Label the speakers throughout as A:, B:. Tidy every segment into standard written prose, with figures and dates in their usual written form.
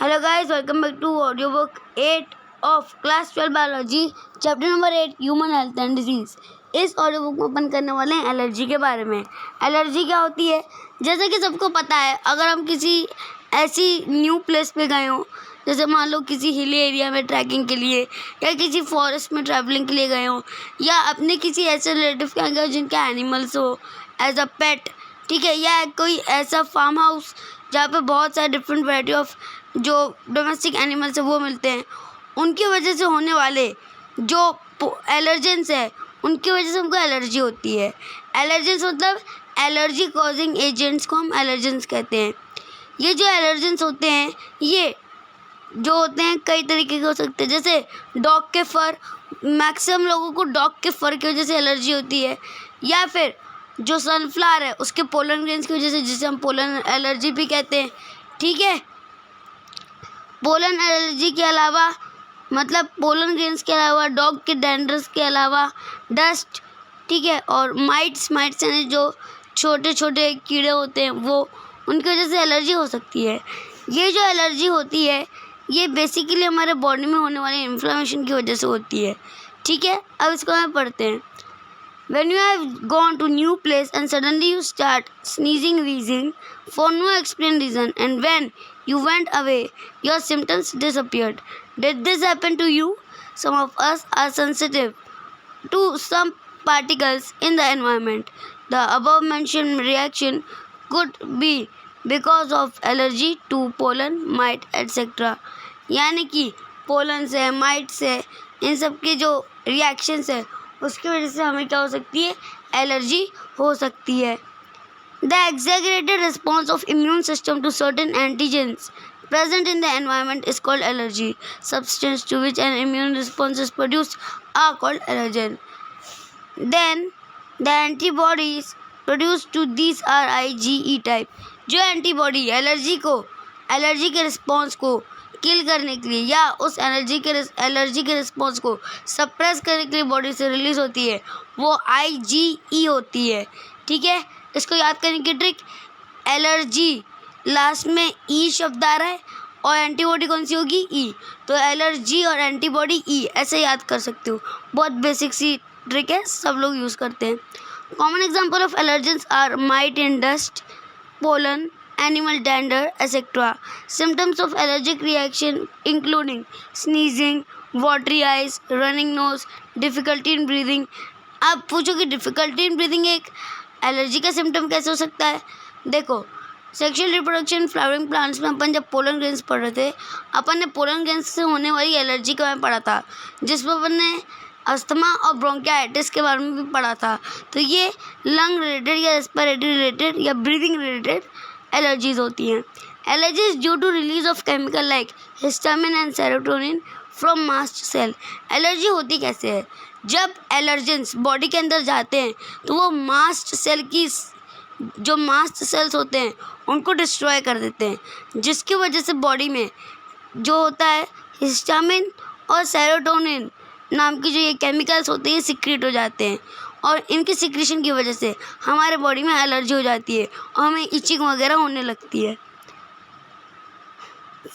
A: Hello guys, welcome back to audiobook 8 of class 12 biology chapter number 8 human health and disease। इस audio book में अपन करने वाले हैं allergy के बारे में। एलर्जी क्या होती है? जैसे कि सबको पता है, अगर हम किसी ऐसी न्यू प्लेस पे गए हों, जैसे मान लो किसी हिली एरिया में ट्रैकिंग के लिए या किसी फॉरेस्ट में ट्रैवलिंग के लिए गए हों, या अपने किसी ऐसे रिलेटिव के यहाँ गए जिनके एनिमल्स हो एज अ पेट, ठीक है, या कोई ऐसा फार्म हाउस जहाँ पे बहुत सारे डिफरेंट वैरायटी ऑफ जो डोमेस्टिक एनिमल्स है वो मिलते हैं, उनकी वजह से होने वाले जो एलर्जेंस है, उनकी वजह से हमको एलर्जी होती है। एलर्जेंस मतलब एलर्जी कॉजिंग एजेंट्स को हम एलर्जेंस कहते हैं। ये जो एलर्जेंस होते हैं, ये जो होते हैं कई तरीके के हो सकते हैं। जैसे डॉग के फर, मैक्सिमम लोगों को डॉग के फर की वजह से एलर्जी होती है, या फिर जो सनफ्लावर है उसके पोलन ग्रेन्स की वजह से, जिसे हम पोलन एलर्जी भी कहते हैं, ठीक है। पोलन एलर्जी के अलावा मतलब पोलन ग्रेन्स के अलावा डॉग के डैंड्रस के अलावा डस्ट, ठीक है, और माइट्स यानी जो छोटे छोटे कीड़े होते हैं वो, उनकी वजह से एलर्जी हो सकती है। ये जो एलर्जी होती है ये बेसिकली हमारे बॉडी में होने वाले इन्फ्लेमेशन की वजह से होती है, ठीक है। अब इसको हम पढ़ते हैं। When you have gone to new place and suddenly you start sneezing, wheezing for no explained reason, and when you went away, your symptoms disappeared. Did this happen to you? Some of us are sensitive to some particles in the environment. The above mentioned reaction could be because of allergy to pollen, mite, etc. यानी कि pollen से, might say, इन सब के जो reactions है उसकी वजह से हमें क्या हो सकती है? एलर्जी हो सकती है। The exaggerated response of immune system to certain antigens present in the environment is called allergy. Substance to which an immune response is produced are called allergen. Then the antibodies produced to these are IgE type. जो antibody allergy के response को किल करने के लिए या उस allergy के response को सप्रेस करने के लिए बॉडी से रिलीज होती है, वो IgE होती है, ठीक है। इसको याद करने की ट्रिक, एलर्जी लास्ट में ई शब्द आ रहा है और एंटीबॉडी कौन सी होगी? ई, तो एलर्जी और एंटीबॉडी ई, ऐसे याद कर सकते हो। बहुत बेसिक सी ट्रिक है, सब लोग यूज़ करते हैं। Common example of allergens are mite in dust, pollen, animal dander, etc. Symptoms of allergic reaction including sneezing, watery eyes, running nose, difficulty in breathing. आप पूछो कि डिफ़िकल्टी इन ब्रीदिंग एक allergy का सिम्टम कैसे हो सकता है? देखो, सेक्शुअल रिप्रोडक्शन फ्लावरिंग प्लांट्स में अपन जब पोलन ग्रेन्स पढ़ रहे थे, अपन ने पोलन ग्रेन्स से होने वाली एलर्जी के बारे में पढ़ा था, जिसमें अपन ने अस्थमा और ब्रोंकियाइटिस के बारे में भी पढ़ा था। तो ये लंग रिलेटेड या रेस्पिरेटरी रिलेटेड या ब्रीदिंग रिलेटेड एलर्जीज होती हैं। Allergies due to release of chemical like histamine and serotonin from mast cell. Allergy होती कैसे है? जब एलर्जेंस बॉडी के अंदर जाते हैं तो वो मास्ट सेल की जो मास्ट सेल्स होते हैं उनको डिस्ट्रॉय कर देते हैं, जिसकी वजह से बॉडी में जो होता है हिस्टामिन और सेरोटोनिन नाम की जो ये केमिकल्स होते हैं सिक्रेट हो जाते हैं, और इनकी सिक्रेशन की वजह से हमारे बॉडी में एलर्जी हो जाती है और हमें इचिंग वगैरह होने लगती है।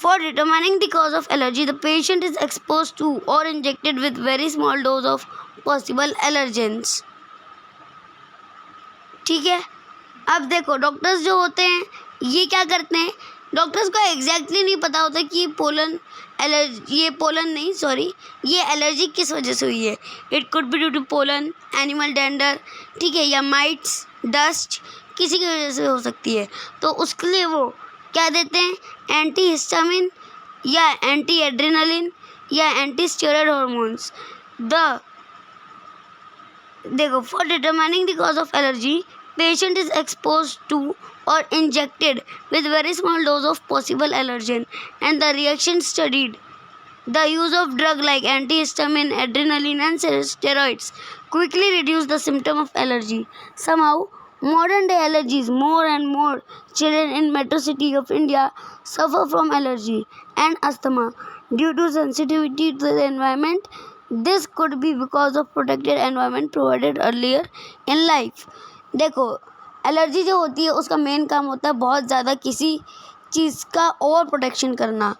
A: For determining the cause of allergy, the patient is exposed to or injected with very small dose of possible allergens. ठीक है। अब देखो, डॉक्टर्स जो होते हैं ये क्या करते हैं? डॉक्टर्स को एग्जैक्टली नहीं पता होता कि ये एलर्जी किस वजह से हुई है। It could be due to pollen, animal dander, ठीक है, या माइट्स, डस्ट, किसी की वजह से हो सकती है। तो उसके लिए वो क्या देते हैं? एंटी हिस्टामिन या एंटी एड्रेनलिन या एंटी स्टेरॉयड हार्मोन्स। देखो, for determining the cause of allergy, patient is exposed to or injected with very small dose of possible allergen and the reaction studied. The use of drug like antihistamine, adrenaline and steroids quickly reduce the symptom of allergy. Somehow, modern day allergies, more and more children in metro city of India suffer from allergy and asthma due to sensitivity to the environment. This could be because of protected environment provided earlier in life. देखो, allergy जो होती है उसका main काम होता है बहुत ज़्यादा किसी चीज़ का ओवर प्रोटेक्शन करना।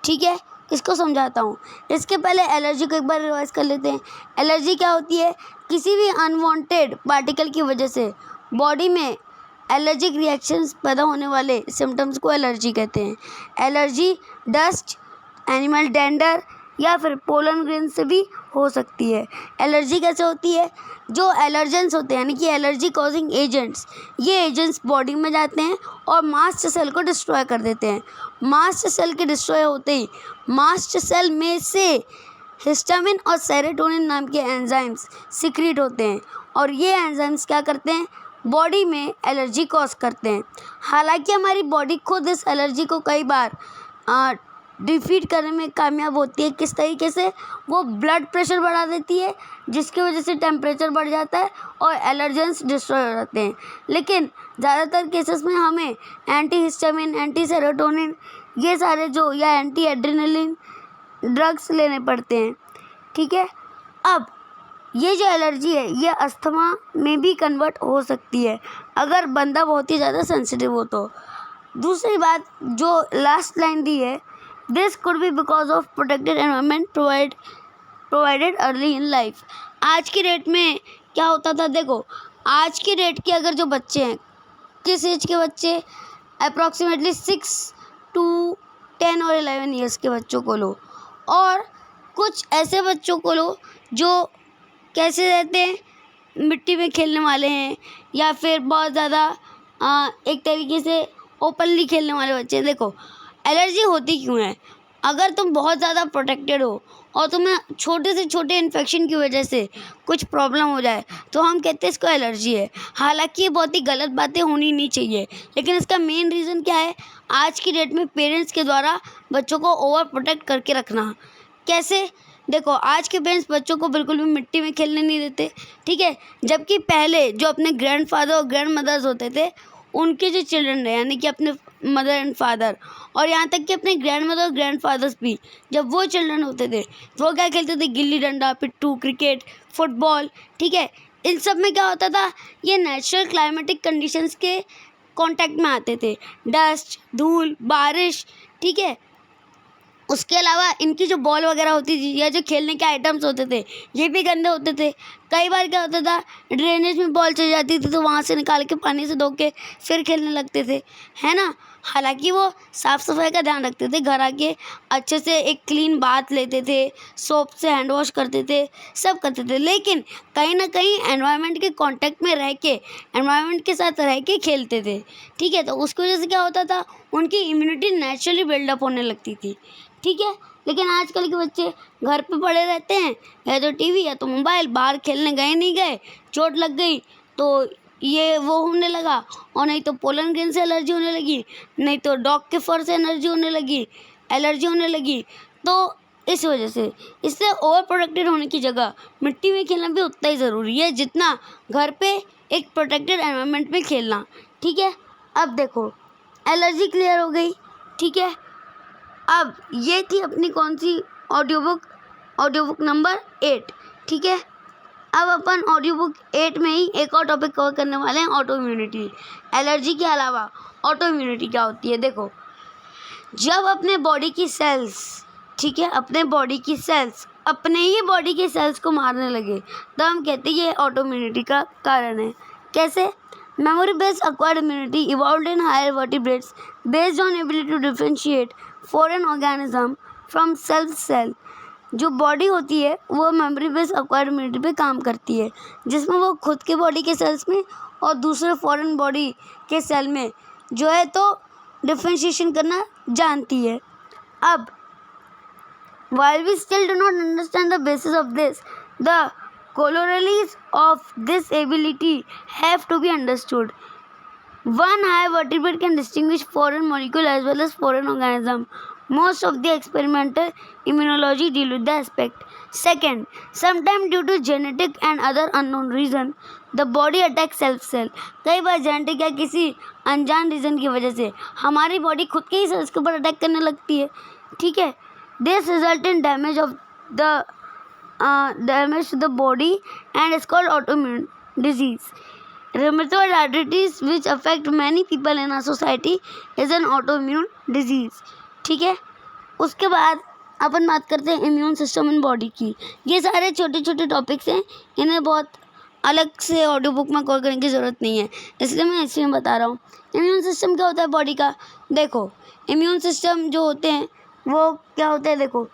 A: ठीक है, इसको समझाता हूँ। इसके पहले एलर्जी को एक बार रिवाइज कर लेते हैं। एलर्जी क्या होती है? किसी भी अनवांटेड पार्टिकल की वजह से बॉडी में एलर्जिक रिएक्शंस पैदा होने वाले सिम्टम्स को एलर्जी कहते हैं। एलर्जी डस्ट, एनिमल डेंडर या फिर पोलन ग्रेन से भी हो सकती है। एलर्जी कैसे होती है? जो एलर्जेंस होते हैं यानी कि एलर्जी कॉजिंग एजेंट्स, ये एजेंट्स बॉडी में जाते हैं और मास्ट सेल को डिस्ट्रॉय कर देते हैं। मास्ट सेल के डिस्ट्रॉय होते ही मास्ट सेल में से हिस्टामिन और सेरोटोनिन नाम के एंजाइम्स सिक्रीट होते हैं और ये एंजाइम्स क्या करते हैं? बॉडी में एलर्जी कॉज करते हैं। हालांकि हमारी बॉडी खुद इस एलर्जी को कई बार डिफीट करने में कामयाब होती है। किस तरीके से? वो ब्लड प्रेशर बढ़ा देती है जिसकी वजह से टेम्परेचर बढ़ जाता है और एलर्जेंस डिस्ट्रॉय हो जाते हैं। लेकिन ज़्यादातर केसेस में हमें एंटी हिस्टामिन, एंटी सेरोटोनिन ये सारे जो या एंटी एड्रेनलिन ड्रग्स लेने पड़ते हैं। ठीक है, अब ये जो एलर्जी है ये अस्थमा में भी कन्वर्ट हो सकती है अगर बंदा बहुत ही ज़्यादा सेंसिटिव हो तो। दूसरी बात जो लास्ट लाइन दी है, this could be because of protected environment provided early in life. आज की डेट में क्या होता था? देखो, आज की डेट के अगर जो बच्चे हैं, किस एज के बच्चे? अप्रॉक्सीमेटली 6 to 10 और 11 ईयर्स के बच्चों को लो और कुछ ऐसे बच्चों को लो जो कैसे रहते हैं, मिट्टी में खेलने वाले हैं या फिर बहुत ज़्यादा एक तरीके से ओपनली खेलने वाले बच्चे हैं। देखो, एलर्जी होती क्यों है? अगर तुम बहुत ज़्यादा प्रोटेक्टेड हो और तुम्हें छोटे से छोटे इन्फेक्शन की वजह से कुछ प्रॉब्लम हो जाए तो हम कहते हैं इसको एलर्जी है। हालांकि ये बहुत ही गलत बातें होनी नहीं चाहिए, लेकिन इसका मेन रीज़न क्या है? आज की डेट में पेरेंट्स के द्वारा बच्चों को ओवर प्रोटेक्ट करके रखना। कैसे? देखो, आज के पेरेंट्स बच्चों को बिल्कुल भी मिट्टी में खेलने नहीं देते। ठीक है, जबकि पहले जो अपने ग्रैंडफादर और ग्रैंड मदर्स होते थे उनके जो चिल्ड्रन है यानी कि अपने मदर एंड फादर और यहाँ तक कि अपने ग्रैंड मदर और ग्रैंड फादर्स भी, जब वो चिल्ड्रन होते थे तो वो क्या खेलते थे? गिल्ली डंडा, पिट्ठू, क्रिकेट, फुटबॉल। ठीक है, इन सब में क्या होता था? ये नेचुरल क्लाइमेटिक कंडीशंस के कांटेक्ट में आते थे, डस्ट, धूल, बारिश। ठीक है, उसके अलावा इनकी जो बॉल वगैरह होती थी या जो खेलने के आइटम्स होते थे ये भी गंदे होते थे। कई बार क्या होता था? ड्रेनेज में बॉल चली जाती थी तो वहाँ से निकाल के पानी से धो के फिर खेलने लगते थे, है ना। हालांकि वो साफ़ सफाई का ध्यान रखते थे, घर आके अच्छे से एक क्लीन बाथ लेते थे, सोप से हैंड वॉश करते थे, सब करते थे, लेकिन कहीं ना कहीं एनवायरनमेंट के कांटेक्ट में रह के, एनवायरनमेंट के साथ रह के खेलते थे। ठीक है, तो उसकी वजह से क्या होता था? उनकी इम्यूनिटी नेचुरली बिल्डअप होने लगती थी। ठीक है, लेकिन आजकल के बच्चे घर पे पड़े रहते हैं, या तो टीवी या तो मोबाइल, बाहर खेलने गए नहीं गए, चोट लग गई तो ये वो होने लगा, और नहीं तो पोलन ग्रेन से एलर्जी होने लगी, नहीं तो डॉग के फर से एलर्जी होने लगी। तो इस वजह से इससे ओवर प्रोटेक्टेड होने की जगह मिट्टी में खेलना भी उतना ही ज़रूरी है जितना घर पे एक प्रोटेक्टेड एनवायरनमेंट में खेलना। ठीक है, अब देखो एलर्जी क्लियर हो गई। ठीक है, अब ये थी अपनी कौन सी ऑडियो बुक नंबर 8। ठीक है, अब अपन ऑडियो बुक 8 में ही एक और टॉपिक कवर करने वाले हैं, ऑटो इम्यूनिटी। एलर्जी के अलावा ऑटो इम्यूनिटी क्या होती है? देखो, जब अपने बॉडी की सेल्स, ठीक है, अपने बॉडी की सेल्स अपने ही बॉडी के सेल्स को मारने लगे तो हम कहते हैं ये ऑटो इम्यूनिटी का कारण है। कैसे? Memory based acquired immunity evolved in higher vertebrates based on ability to differentiate foreign organism from cell. जो बॉडी होती है वो मेमोरी बेस्ड एक्वायर्ड इम्यूनिटी पे काम करती है, जिसमें वो खुद के बॉडी के सेल्स में और दूसरे फॉरेन बॉडी के सेल में जो है तो डिफरेंशिएशन करना जानती है। अब while we still do not understand the basis of this, the corollaries of this ability have to be understood. One higher vertebrate can distinguish foreign molecule as well as foreign organism. Most of the experimental immunology deal with the aspect. Second, sometimes due to genetic and other unknown reason, the body attacks self-cell. कई बार genetic या किसी अनजान reason की वजह से हमारी body खुद के ही सेल्स के ऊपर अटैक करने लगती है। ठीक है, this result in damage to the body and is called autoimmune disease. rheumatoid arthritis which affect many people in our society is an autoimmune disease. ठीक है, उसके बाद अपन बात करते हैं इम्यून सिस्टम इन बॉडी की. ये सारे छोटे छोटे टॉपिक्स हैं, इन्हें बहुत अलग से ऑडियो बुक में कवर करने की ज़रूरत नहीं है, इसलिए मैं इसमें बता रहा हूँ. इम्यून सिस्टम क्या होता है बॉडी का? देखो, इम्यून सिस्टम जो होते हैं वो क्या होते हैं, देखो,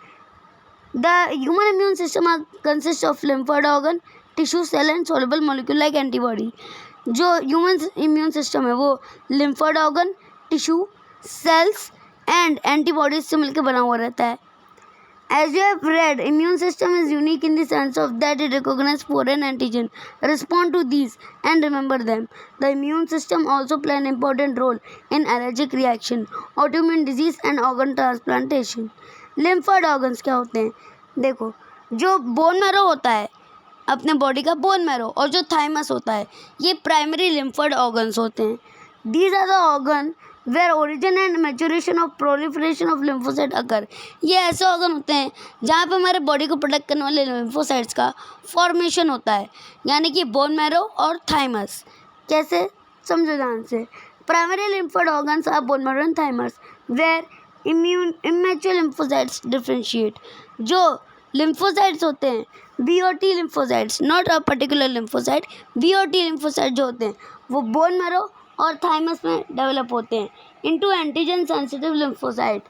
A: the human immune system consist of lymphoid organ, tissue, cell and soluble molecule like antibody. जो ह्यूमन इम्यून सिस्टम है वो lymphoid organ, tissue, cells and antibodies से मिलकर बना हुआ रहता है. As you have read, immune system is unique in the sense of that it recognizes foreign antigen, respond to these and remember them. The immune system also play an important role in allergic reaction, autoimmune disease and organ transplantation. Lymphoid organs क्या होते हैं? देखो, जो bone marrow होता है अपने body का, bone marrow, और जो थाइमस होता है, ये प्राइमरी लिम्फोइड ऑर्गन्स होते हैं. These are the organ where origin and maturation of proliferation of lymphocyte occur. ये ऐसे ऑर्गन होते हैं जहाँ पे हमारे बॉडी को प्रोटेक्ट करने वाले लिम्फोसाइट्स का फॉर्मेशन होता है, यानी कि बोन मैरो और थाइमस. कैसे? समझो ध्यान से. Primary lymphoid organs are bone marrow and thymus where immature lymphocytes differentiate. जो लिम्फोसाइट्स होते हैं, B or T lymphocytes, not a particular lymphocyte, B or T lymphocyte जो होते हैं वो बोन मैरो और थाइमस में डेवलप होते हैं into antigen sensitive lymphocyte.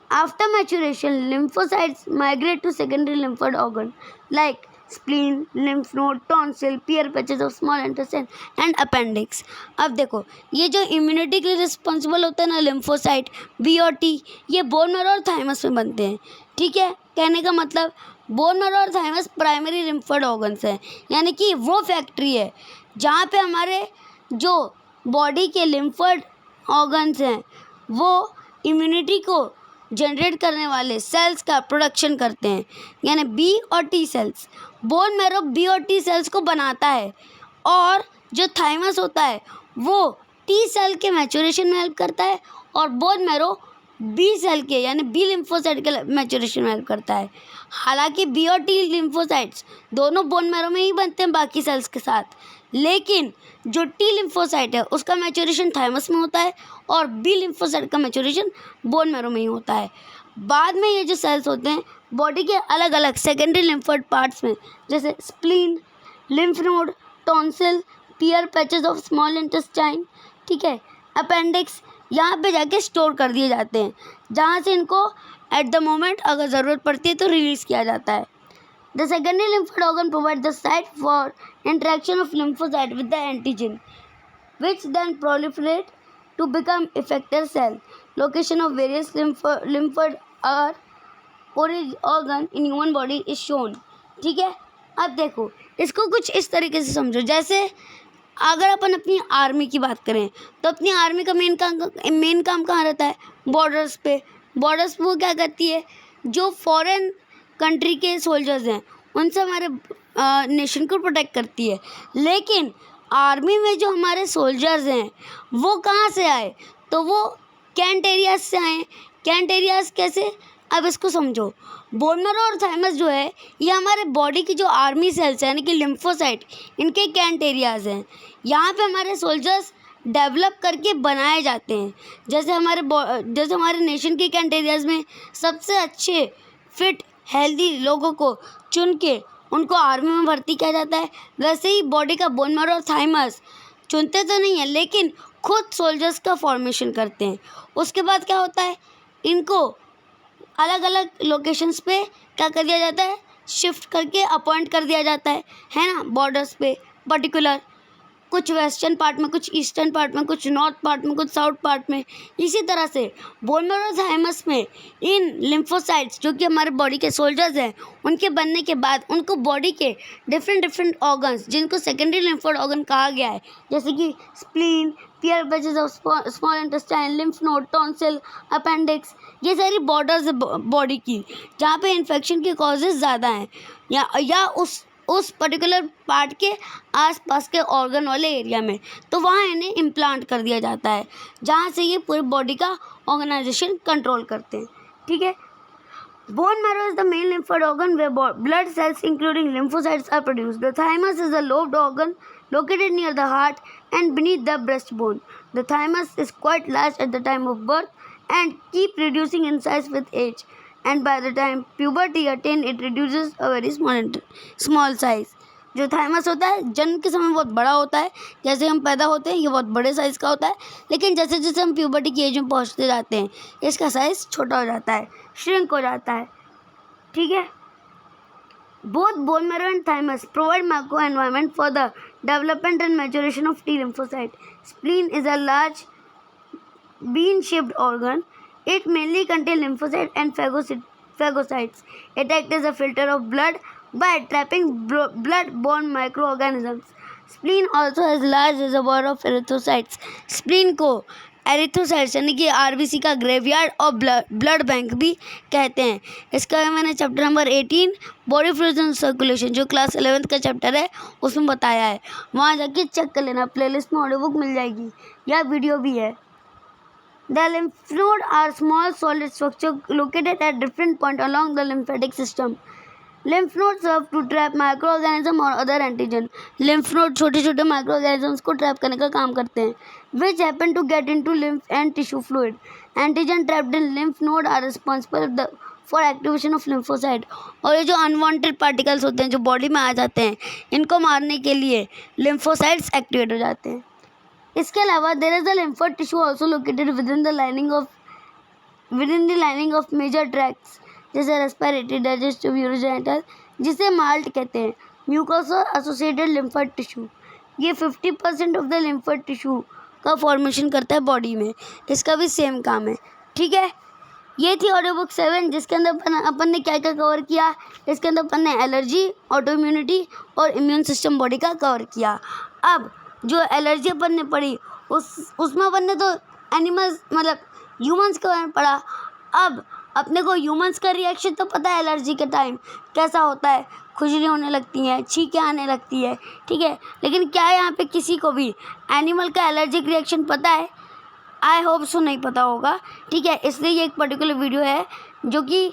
A: After maturation lymphocytes migrate to secondary lymphoid organ like spleen, lymph node, tonsil, Peyer patches of small intestine and appendix. अब देखो, ये जो इम्यूनिटी के लिए रिस्पॉन्सिबल होते हैं ना लिम्फोसाइट, बीओटी, ये बोन मैरो और थाइमस में बनते हैं. ठीक है, कहने का मतलब बोन मैरो और थाइमस प्राइमरी लिम्फोइड ऑर्गन्स हैं, यानी कि वो फैक्ट्री है जहाँ पे हमारे जो बॉडी के लिम्फोइड ऑर्गन्स हैं वो इम्यूनिटी को जनरेट करने वाले सेल्स का प्रोडक्शन करते हैं, यानी बी और T cells. Bone marrow B और टी सेल्स को बनाता है, और जो थाइमस होता है वो टी सेल के मैच्योरेशन में हेल्प करता है, और बोन मैरो बी सेल के यानी बी लिम्फोसाइट के मैच्योरेशन में हेल्प करता है. हालांकि बी और टी लिम्फोसाइट्स दोनों बोन मैरो में ही बनते हैं बाकी सेल्स के साथ, लेकिन जो टी लिम्फोसाइट है उसका मैच्योरेशन थाइमस में होता है और बी लिम्फोसाइट का मैच्योरेशन बोन मैरो में ही होता है. बाद में ये जो सेल्स होते हैं बॉडी के अलग अलग सेकेंडरी लिम्फोइड पार्ट्स में, जैसे spleen, lymph node, tonsil, Peyer patches of small intestine, ठीक है, अपेंडिक्स, यहाँ पे जाके स्टोर कर दिए जाते हैं, जहाँ से इनको एट द मोमेंट अगर ज़रूरत पड़ती है तो रिलीज़ किया जाता है. The secondary lymphoid organ provides the site for interaction of lymphocyte with the antigen, which then proliferate to become effector cell. Location of various lymphoid organ in human body is shown. ठीक है, अब देखो इसको कुछ इस तरीके से समझो. जैसे अगर अपन अपनी आर्मी की बात करें तो अपनी आर्मी का मेन काम कहाँ रहता है? बॉर्डर्स पे. बॉर्डर्स पे वो क्या करती है? जो फॉरेन कंट्री के सोल्जर्स हैं उनसे हमारे नेशन को प्रोटेक्ट करती है. लेकिन आर्मी में जो हमारे सोल्जर्स हैं वो कहाँ से आए? तो वो कैंट एरियाज से आए. कैंट एरियाज कैसे? अब इसको समझो. बोन मैरो और थाइमस जो है ये हमारे बॉडी की जो आर्मी सेल्स हैं यानी कि लिम्फोसाइट, इनके कैंट एरियाज हैं. यहाँ पे हमारे सोल्जर्स डेवलप करके बनाए जाते हैं. जैसे हमारे नेशन के कैंट एरियाज में सबसे अच्छे फिट हेल्दी लोगों को चुन के उनको आर्मी में भर्ती किया जाता है, वैसे ही बॉडी का बोन मैरो और थाइमस चुनते तो नहीं है लेकिन खुद सोल्जर्स का फॉर्मेशन करते हैं. उसके बाद क्या होता है? इनको अलग अलग लोकेशंस पे क्या कर दिया जाता है? शिफ्ट करके अपॉइंट कर दिया जाता है ना, बॉर्डर्स पे पर्टिकुलर, कुछ वेस्टर्न पार्ट में, कुछ ईस्टर्न पार्ट में, कुछ नॉर्थ पार्ट में, कुछ साउथ पार्ट में. इसी तरह से बोन मैरो और थाइमस में इन लिम्फोसाइट्स जो कि हमारे बॉडी के सोल्जर्स हैं उनके बनने के बाद उनको बॉडी के डिफरेंट ऑर्गन्स जिनको सेकेंडरी लिम्फोइड ऑर्गन कहा गया है, जैसे कि spleen, Peyer patches of small intestine, lymph node, tonsil, appendix, ये सारी बॉर्डर्स है बॉडी की जहाँ पे इन्फेक्शन के कॉजेज़ ज़्यादा हैं या उस पर्टिकुलर पार्ट के आसपास के ऑर्गन वाले एरिया में, तो वहाँ इन्हें इम्प्लांट कर दिया जाता है जहाँ से ये पूरी बॉडी का ऑर्गेनाइजेशन कंट्रोल करते हैं. ठीक है. Bone marrow is the main lymphoid organ where blood cells including lymphocytes are produced. The thymus is a lobed organ located near the heart and beneath the breastbone. The thymus is quite large at the time of birth and keep reducing in size with age. And by the time puberty attains, it reduces a very small size. जो thymus होता है जन्म के समय बहुत बड़ा होता है, जैसे हम पैदा होते हैं ये बहुत बड़े साइज़ का होता है, लेकिन जैसे जैसे हम प्यूबर्टी की एज में पहुंचते जाते हैं इसका साइज़ छोटा हो जाता है, श्रिंक हो जाता है. ठीक है. Both bone marrow and thymus provide macro environment for the development and maturation of T lymphocyte. Spleen is a large bean-shaped organ. It mainly contains lymphocytes and phagocytes. It acts as a filter of blood by trapping blood-borne microorganisms. Spleen also has large reservoir of erythrocytes. Spleen को erythrocytes यानी कि RBC का graveyard और blood bank भी कहते हैं. इसका मैंने chapter number 18 body fluids and circulation जो क्लास 11th का चैप्टर है उसमें बताया है. वहाँ जाके चेक कर लेना, प्लेलिस्ट में ऑडियो बुक मिल जाएगी या वीडियो भी है. The lymph nodes are small solid structure located at different points along the lymphatic system. Lymph nodes serve to trap microorganism और other antigen. Lymph node छोटे छोटे microorganisms को ट्रैप करने का काम करते हैं, which happen to get into lymph and tissue fluid. Antigen trapped in lymph node are responsible for activation of lymphocyte. और ये जो unwanted particles होते हैं जो बॉडी में आ जाते हैं इनको मारने के लिए lymphocytes एक्टिवेट हो जाते हैं. इसके अलावा there is a lymphoid tissue also located within the lining of major tracts जैसे रेस्पिरेटरी, डाइजेस्टिव, यूरोजेनिटल, जिसे माल्ट कहते हैं. म्यूकोसा एसोसिएटेड लिम्फोइड टिश्यू, ये 50% ऑफ द लिम्फोइड टिश्यू का फॉर्मेशन करता है बॉडी में. इसका भी सेम काम है. ठीक है. ये थी ऑडियो बुक 7 जिसके अंदर अपन ने क्या क्या कवर किया. इसके अंदर अपन ने एलर्जी, ऑटो इम्यूनिटी और इम्यून सिस्टम बॉडी का कवर किया. अब जो एलर्जी अपन ने पढ़ी उसमें अपन ने तो एनिमल्स मतलब ह्यूमंस के बारे में पढ़ा. अब अपने को ह्यूमंस का रिएक्शन तो पता है एलर्जी के टाइम कैसा होता है. खुजली होने लगती है, छींकें आने लगती है. ठीक है. लेकिन क्या यहाँ पे किसी को भी एनिमल का एलर्जिक रिएक्शन पता है? आई होप सो नहीं पता होगा. ठीक है. इसलिए ये एक पर्टिकुलर वीडियो है जो कि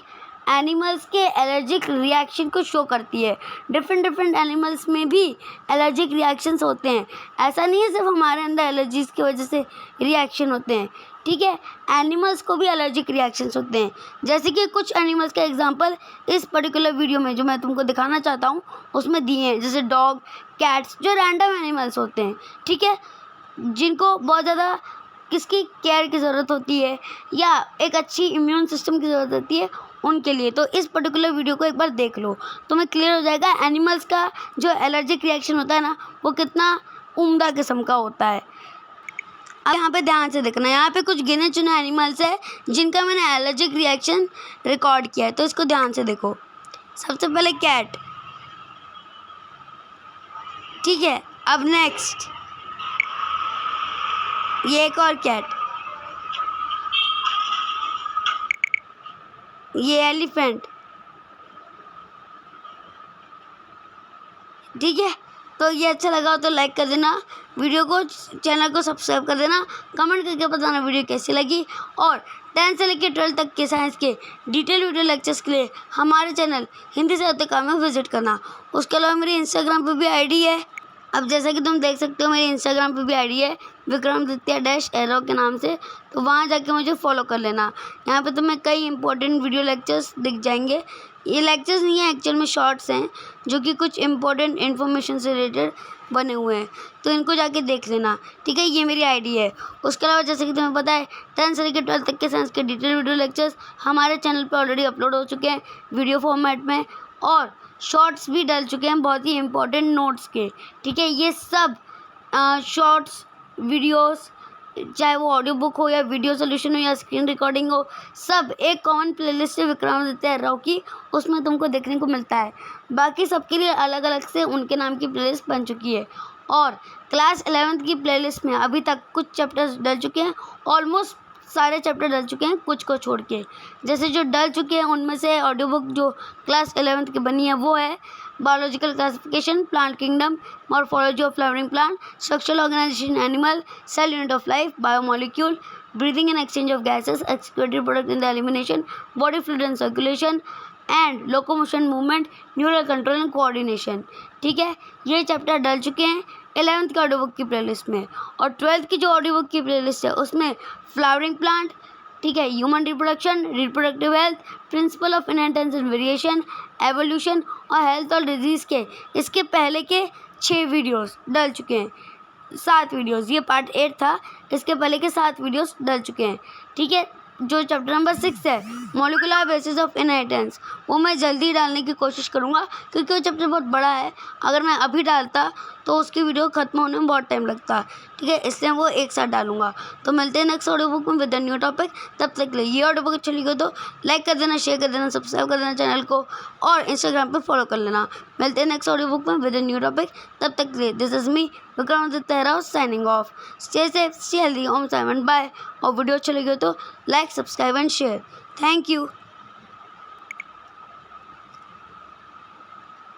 A: एनिमल्स के एलर्जिक रिएक्शन को शो करती है. डिफरेंट एनिमल्स में भी एलर्जिक रिएक्शंस होते हैं. ऐसा नहीं है सिर्फ हमारे अंदर एलर्जीज़ की वजह से रिएक्शन होते हैं. ठीक है. एनिमल्स को भी एलर्जिक रिएक्शंस होते हैं. जैसे कि कुछ एनिमल्स का एग्जांपल इस पर्टिकुलर वीडियो में जो मैं तुमको दिखाना चाहता हूँ उसमें दिए हैं. जैसे डॉग, कैट्स जो रैंडम एनिमल्स होते हैं. ठीक है. जिनको बहुत ज़्यादा किसकी केयर की ज़रूरत होती है या एक अच्छी इम्यून सिस्टम की ज़रूरत होती है उनके लिए. तो इस पर्टिकुलर वीडियो को एक बार देख लो तुम्हें क्लियर हो जाएगा एनिमल्स का जो एलर्जिक रिएक्शन होता है ना वो कितना उम्दा किस्म का होता है. अब यहाँ पे ध्यान से देखना. यहाँ पे कुछ गिने चुने एनिमल्स है जिनका मैंने एलर्जिक रिएक्शन रिकॉर्ड किया है, तो इसको ध्यान से देखो. सबसे पहले कैट. ठीक है. अब नेक्स्ट ये एक और कैट, ये एलिफेंट. ठीक है. तो ये अच्छा लगा हो तो लाइक कर देना, वीडियो को चैनल को सब्सक्राइब कर देना, कमेंट करके बताना वीडियो कैसी लगी. और 10 से लेकर 12 तक के साइंस के डिटेल वीडियो लेक्चर्स के लिए हमारे चैनल हिंदी से होते काम में विजिट करना. उसके अलावा मेरी इंस्टाग्राम पे भी आईडी है. अब जैसा कि तुम देख सकते हो मेरी इंस्टाग्राम पे भी आईडी है विक्रमादित्य-एरो के नाम से. तो वहाँ जाके मुझे फॉलो कर लेना. यहाँ पे तुम्हें कई इंपॉर्टेंट वीडियो लेक्चर्स दिख जाएंगे. ये लेक्चर्स नहीं है, एक्चुअल में शॉर्ट्स हैं जो कि कुछ इंपॉर्टेंट इन्फॉर्मेशन से रिलेटेड बने हुए हैं, तो इनको जाके देख लेना. ठीक है. ये मेरी आईडी है. उसके अलावा जैसे कि तुम्हें पता है 10 से लेकर 12 तक के साइंस के डिटेल वीडियो लेक्चर्स हमारे चैनल पर ऑलरेडी अपलोड हो चुके हैं वीडियो फॉर्मेट में, और शॉर्ट्स भी डल चुके हैं बहुत ही इंपॉर्टेंट नोट्स के. ठीक है. ये सब शॉर्ट्स वीडियोस चाहे वो ऑडियो बुक हो या वीडियो सोल्यूशन हो या स्क्रीन रिकॉर्डिंग हो, सब एक कॉमन प्लेलिस्ट है विक्रमादित्य-एरो की, उसमें तुमको देखने को मिलता है. बाकी सबके लिए अलग अलग से उनके नाम की प्लेलिस्ट बन चुकी है. और क्लास 11th की प्लेलिस्ट में अभी तक कुछ चैप्टर्स डल चुके हैं. ऑलमोस्ट सारे चैप्टर डल चुके हैं कुछ को छोड़ के. जैसे जो डल चुके हैं उनमें से ऑडियो बुक जो क्लास 11th की बनी है वो है biological classification, plant kingdom, morphology of flowering plant, structural organisation animal, cell unit of life, biomolecule, breathing and exchange of gases, excretory product in the elimination, body fluid and circulation and locomotion movement, neural control and coordination. ठीक है. ये chapter डल चुके हैं. 11th की audio book की playlist में, और 12th की जो ऑडियो बुक की प्लेलिस्ट है उसमें फ्लावरिंग प्लांट, ठीक है, human reproduction, reproductive health, principle of inheritance and variation, evolution और हेल्थ और डिजीज़ के इसके पहले के 6 वीडियोस डल चुके हैं, 7 वीडियोस, ये पार्ट 8 था, इसके पहले के 7 वीडियोस डल चुके हैं, ठीक है। जो चैप्टर नंबर 6 है मॉलिक्यूलर बेसिस ऑफ इनहेरिटेंस, वो मैं जल्दी डालने की कोशिश करूँगा क्योंकि वो चैप्टर बहुत बड़ा है, अगर मैं अभी डालता तो उसकी वीडियो ख़त्म होने में बहुत टाइम लगता, ठीक है, इसलिए वो एक साथ डालूंगा। तो मिलते हैं नेक्स्ट ऑडियो बुक में विद अ न्यू टॉपिक। तब तक के लिए ये ऑडियो बुक अच्छी लगी तो लाइक कर देना, शेयर कर देना, सब्सक्राइब कर देना चैनल को, और इंस्टाग्राम पे फॉलो कर लेना। मिलते हैं नेक्स्ट ऑडियो बुक में विद अ न्यू टॉपिक। तब तक के लिए this is me Vikramaditya Tehra signing off. Stay safe, stay healthy, Om Simon, bye. और वीडियो अच्छी लगी हो तो like, subscribe and share. Thank you.